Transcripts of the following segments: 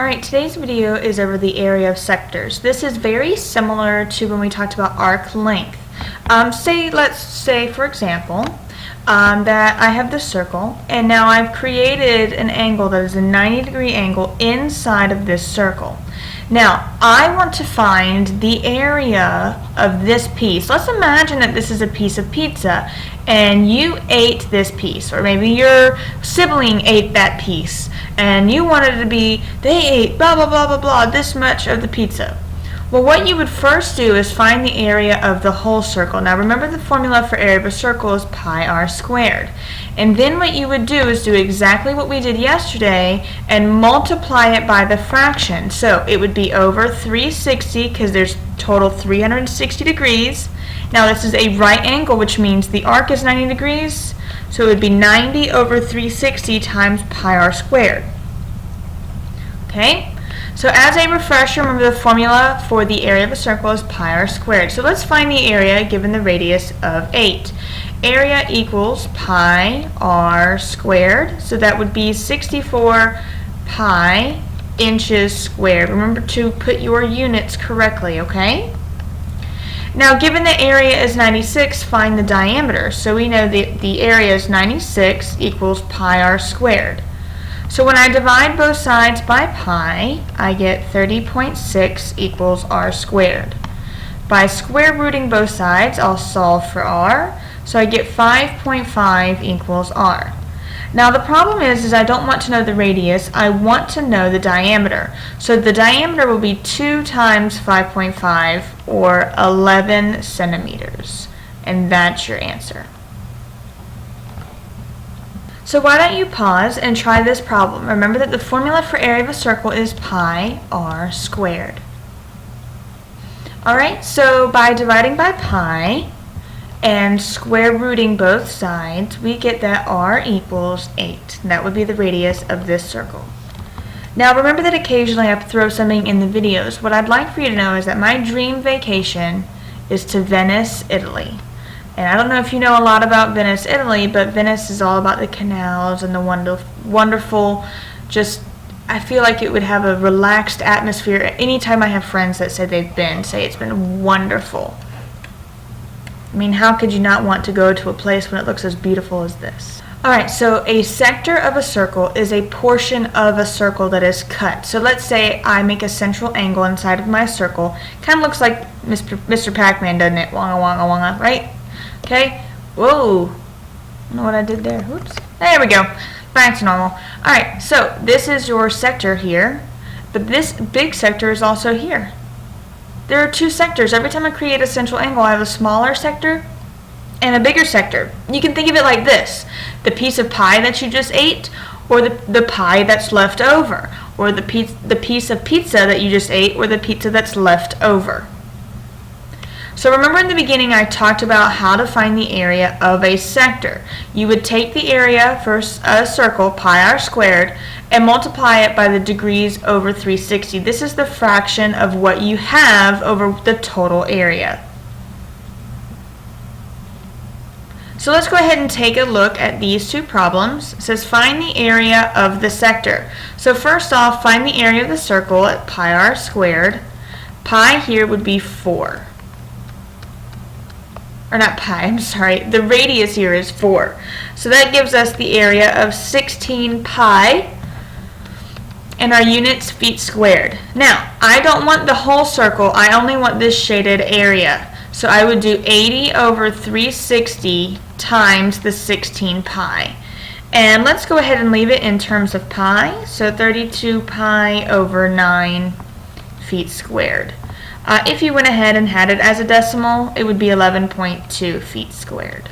Alright, today's video is over the area of sectors. This is very similar to when we talked about arc length. Let's say, for example, that I have this circle, and now I've created an angle that is a 90-degree angle inside of this circle. Now, I want to find the area of this piece. Let's imagine that this is a piece of pizza, and you ate this piece, or maybe your sibling ate that piece, and you wanted it to be, they ate blah, blah, blah, blah, blah, this much of the pizza. Well, what you would first do is find the area of the whole circle. Now, remember the formula for area of a circle is pi r squared. And then what you would do is do exactly what we did yesterday and multiply it by the fraction. So it would be over 360 because there's total 360 degrees. Now, this is a right angle, which means the arc is 90 degrees. So it would be 90 over 360 times pi r squared. Okay? So as a refresher, remember the formula for the area of a circle is pi r squared. So let's find the area given the radius of 8. Area equals pi r squared. So that would be 64 pi inches squared. Remember to put your units correctly, okay? Now, given the area is 96, find the diameter. So we know that the area is 96 equals pi r squared. So when I divide both sides by pi, I get 30.6 equals r squared. By square rooting both sides, I'll solve for r. So I get 5.5 equals r. Now the problem is I don't want to know the radius, I want to know the diameter. So the diameter will be 2 times 5.5 or 11 centimeters. And that's your answer. So why don't you pause and try this problem. Remember that the formula for area of a circle is pi r squared. Alright, so by dividing by pi and square rooting both sides, we get that r equals 8. That would be the radius of this circle. Now remember that occasionally I throw something in the videos. What I'd like for you to know is that my dream vacation is to Venice, Italy. And I don't know if you know a lot about Venice, Italy, but Venice is all about the canals and the wonderful, just, I feel like it would have a relaxed atmosphere. Anytime I have friends that say they've been, say it's been wonderful. I mean, how could you not want to go to a place when it looks as beautiful as this? Alright, so a sector of a circle is a portion of a circle that is cut. So let's say I make a central angle inside of my circle. Kind of looks like Mr. Pac-Man, doesn't it? Wonga, wonga, wonga, right? Okay, whoa, I don't know what I did there, whoops, there we go, back to normal. Alright, so this is your sector here, but this big sector is also here. There are two sectors. Every time I create a central angle, I have a smaller sector and a bigger sector. You can think of it like this: the piece of pie that you just ate, or the pie that's left over, or the piece of pizza that you just ate, or the pizza that's left over. So remember in the beginning I talked about how to find the area of a sector. You would take the area for a circle, pi r squared, and multiply it by the degrees over 360. This is the fraction of what you have over the total area. So let's go ahead and take a look at these two problems. It says find the area of the sector. So first off, find the area of the circle at pi r squared. Pi here would be 4. Or not pi, I'm sorry, the radius here is 4. So that gives us the area of 16 pi, and our units feet squared. Now, I don't want the whole circle, I only want this shaded area. So I would do 80 over 360 times the 16 pi. And let's go ahead and leave it in terms of pi, so 32 pi over 9 feet squared. If you went ahead and had it as a decimal, it would be 11.2 feet squared.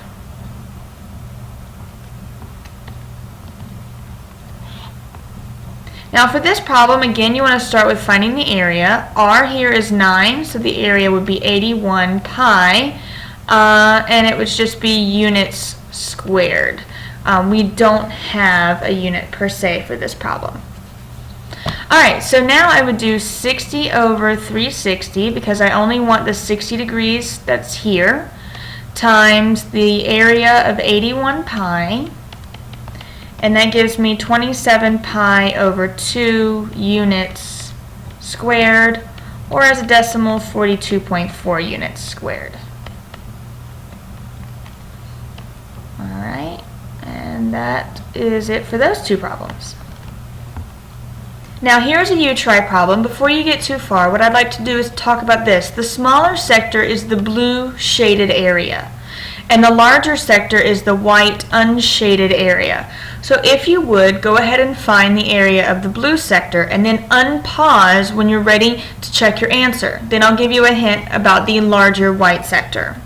Now for this problem, again, you want to start with finding the area. R here is 9, so the area would be 81 pi, and it would just be units squared. We don't have a unit per se for this problem. Alright, so now I would do 60 over 360 because I only want the 60 degrees that's here times the area of 81 pi, and that gives me 27 pi over 2 units squared, or as a decimal, 42.4 units squared. Alright, and that is it for those two problems. Now here's a you-try problem. Before you get too far, what I'd like to do is talk about this. The smaller sector is the blue shaded area, and the larger sector is the white unshaded area. So if you would, go ahead and find the area of the blue sector and then unpause when you're ready to check your answer. Then I'll give you a hint about the larger white sector.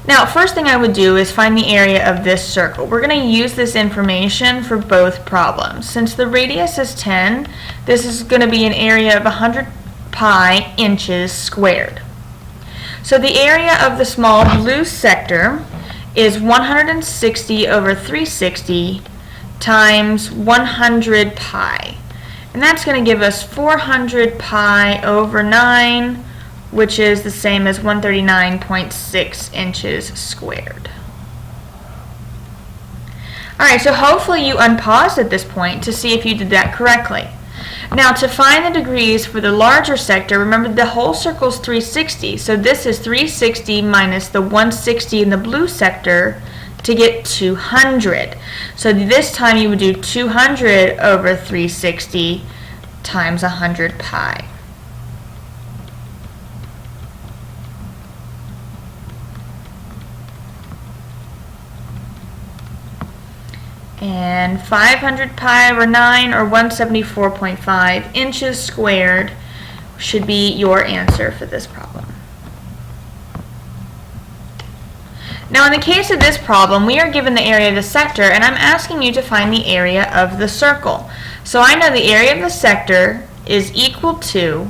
Now, first thing I would do is find the area of this circle. We're going to use this information for both problems. Since the radius is 10, this is going to be an area of 100 pi inches squared. So the area of the small blue sector is 160 over 360 times 100 pi. And that's going to give us 400 pi over 9, which is the same as 139.6 inches squared. Alright, so hopefully you unpaused at this point to see if you did that correctly. Now to find the degrees for the larger sector, remember the whole circle is 360, so this is 360 minus the 160 in the blue sector to get 200. So this time you would do 200 over 360 times 100 pi. And 500 pi over 9, or 174.5 inches squared, should be your answer for this problem. Now in the case of this problem, we are given the area of the sector, and I'm asking you to find the area of the circle. So I know the area of the sector is equal to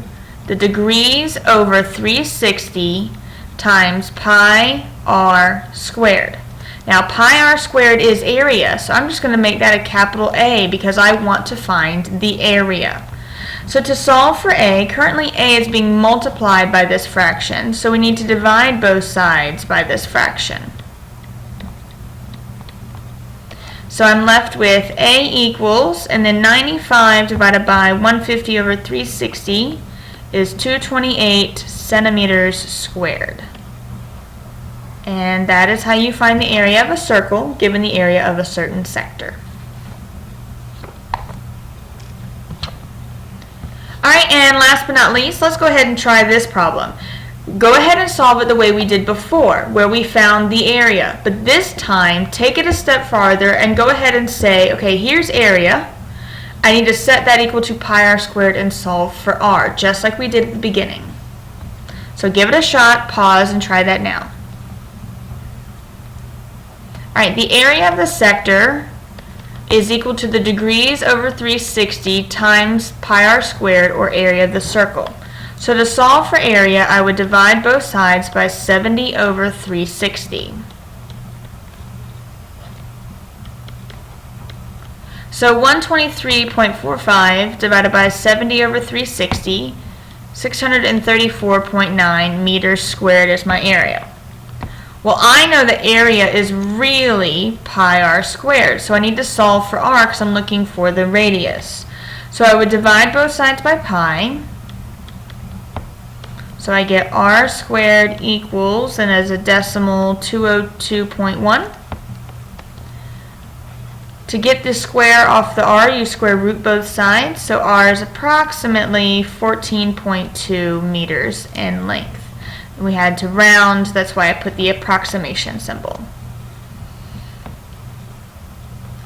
the degrees over 360 times pi r squared. Now pi r squared is area, so I'm just going to make that a capital A because I want to find the area. So to solve for A, currently A is being multiplied by this fraction, so we need to divide both sides by this fraction. So I'm left with A equals, and then 95 divided by 150 over 360 is 228 centimeters squared. And that is how you find the area of a circle given the area of a certain sector. Alright, and last but not least, let's go ahead and try this problem. Go ahead and solve it the way we did before, where we found the area. But this time, take it a step farther and go ahead and say, okay, here's area. I need to set that equal to pi r squared and solve for r, just like we did at the beginning. So give it a shot, pause, and try that now. Alright, the area of the sector is equal to the degrees over 360 times pi r squared, or area of the circle. So to solve for area, I would divide both sides by 70 over 360. So 123.45 divided by 70 over 360, 634.9 meters squared is my area. Well, I know the area is really pi r squared, so I need to solve for r because I'm looking for the radius. So I would divide both sides by pi. So I get r squared equals, and as a decimal, 202.1. To get the square off the r, you square root both sides, so r is approximately 14.2 meters in length. We had to round, that's why I put the approximation symbol.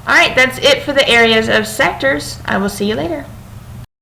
Alright, that's it for the areas of sectors. I will see you later.